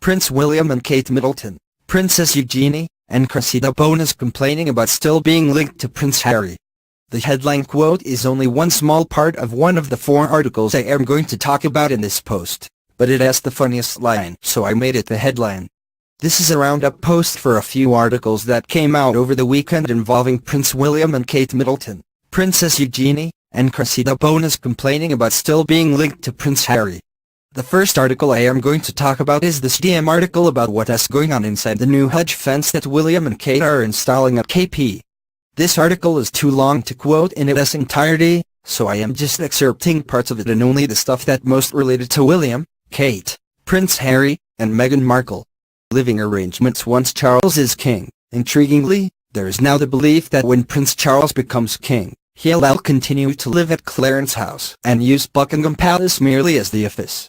Prince William and Kate Middleton, Princess Eugenie, and Cressida Bonas complaining about still being linked to Prince Harry. The headline quote is only one small part of one of the 4 articles I am going to talk about in this post, but it has the funniest line, so I made it the headline. This is a roundup post for a few articles that came out over the weekend involving Prince William and Kate Middleton, Princess Eugenie, and Cressida Bonas complaining about still being linked to Prince Harry. The first article I am going to talk about is this DM article about what's going on inside the new hedge fence that William and Kate are installing at KP. This article is too long to quote in its entirety, so I am just excerpting parts of it and only the stuff that most related to William, Kate, Prince Harry, and Meghan Markle. Living arrangements once Charles is king. Intriguingly, there is now the belief that when Prince Charles becomes king, he'll continue to live at Clarence House and use Buckingham Palace merely as the office.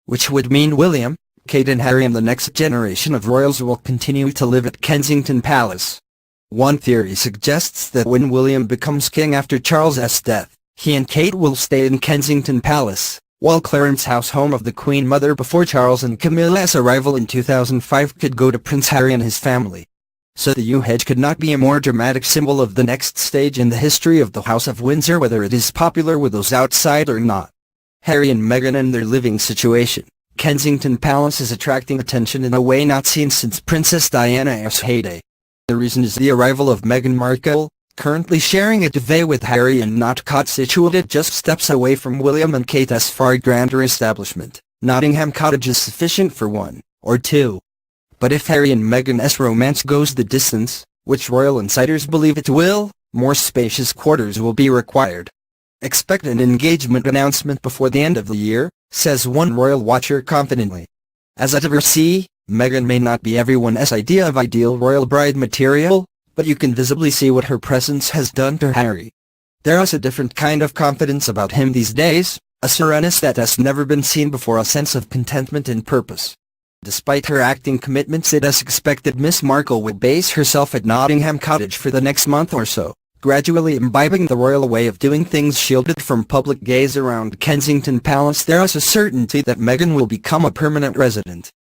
Which would mean William, Kate and Harry and the next generation of royals will continue to live at Kensington Palace. One theory suggests that when William becomes king after Charles's death, he and Kate will stay in Kensington Palace, while Clarence House, home of the Queen Mother before Charles and Camilla's arrival in 2005, could go to Prince Harry and his family. So the hedge could not be a more dramatic symbol of the next stage in the history of the House of Windsor, whether it is popular with those outside or not. Harry and Meghan and their living situation. Kensington Palace is attracting attention in a way not seen since Princess Diana's heyday. The reason is the arrival of Meghan Markle, currently sharing a duvet with Harry and not caught situated just steps away from William and Kate's far grander establishment. Nottingham Cottage is sufficient for 1 or 2. But if Harry and Meghan's romance goes the distance, which royal insiders believe it will, more spacious quarters will be required. Expect an engagement announcement before the end of the year, says one royal watcher confidently. As I ever see, Meghan may not be everyone's idea of ideal royal bride material, but you can visibly see what her presence has done to Harry. There is a different kind of confidence about him these days, a serenity that has never been seen before, a sense of contentment and purpose. Despite her acting commitments, it is expected Miss Markle will base herself at Nottingham Cottage for the next month or so, gradually imbibing the royal way of doing things shielded from public gaze around Kensington Palace. There is a certainty that Meghan will become a permanent resident.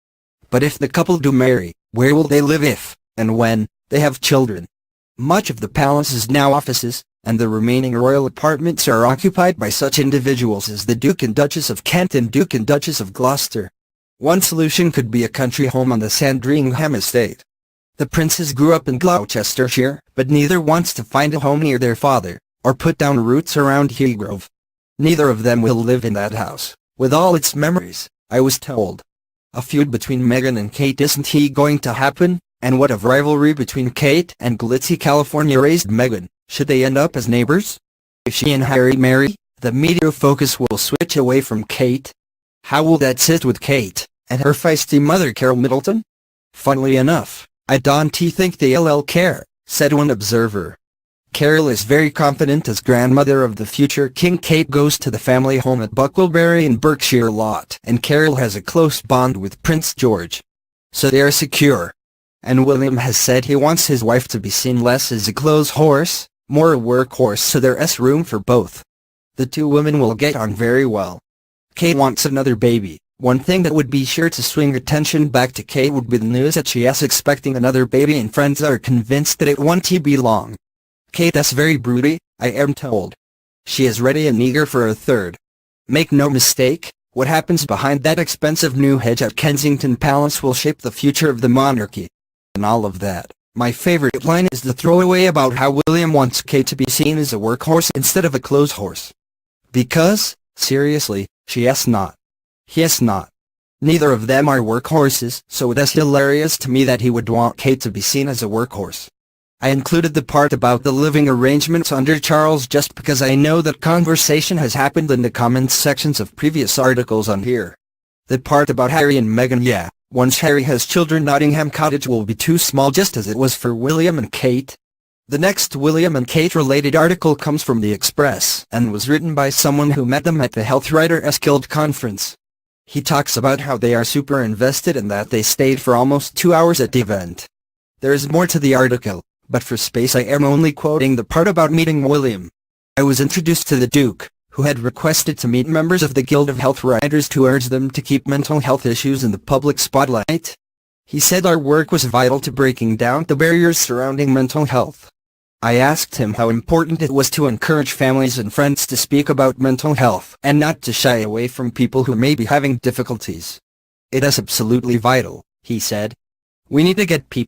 But if the couple do marry, where will they live if, and when, they have children? Much of the palace is now offices, and the remaining royal apartments are occupied by such individuals as the Duke and Duchess of Kent and Duke and Duchess of Gloucester. One solution could be a country home on the Sandringham estate. The princes grew up in Gloucestershire, but neither wants to find a home near their father, or put down roots around Highgrove. Neither of them will live in that house, with all its memories, I was told. A feud between Meghan and Kate isn't going to happen, and what of rivalry between Kate and glitzy California-raised Meghan? Should they end up as neighbors? If she and Harry marry, the media focus will switch away from Kate. How will that sit with Kate and her feisty mother Carol Middleton? Funnily enough, I don't think they'll care, said one observer. Carol is very confident as grandmother of the future king. Kate goes to the family home at Bucklebury in Berkshire a lot, and Carol has a close bond with Prince George. So they are secure. And William has said he wants his wife to be seen less as a clothes horse, more a workhorse, so there's room for both. The two women will get on very well. Kate wants another baby. One thing that would be sure to swing attention back to Kate would be the news that she is expecting another baby, and friends are convinced that it won't be long. Kate is very broody, I am told. She is ready and eager for a third. Make no mistake, what happens behind that expensive new hedge at Kensington Palace will shape the future of the monarchy. And all of that, my favorite line is the throwaway about how William wants Kate to be seen as a workhorse instead of a clothes horse. Because, seriously, she is not. He is not. Neither of them are workhorses, so it is hilarious to me that he would want Kate to be seen as a workhorse. I included the part about the living arrangements under Charles just because I know that conversation has happened in the comments sections of previous articles on here. The part about Harry and Meghan, once Harry has children, Nottingham Cottage will be too small, just as it was for William and Kate. The next William and Kate related article comes from The Express and was written by someone who met them at the Health Writers Guild conference. He talks about how they are super invested and that they stayed for almost 2 hours at the event. There is more to the article, but for space I am only quoting the part about meeting William. I was introduced to the Duke, who had requested to meet members of the Guild of Health Writers to urge them to keep mental health issues in the public spotlight. He said our work was vital to breaking down the barriers surrounding mental health. I asked him how important it was to encourage families and friends to speak about mental health and not to shy away from people who may be having difficulties. It is absolutely vital, he said. We need to get people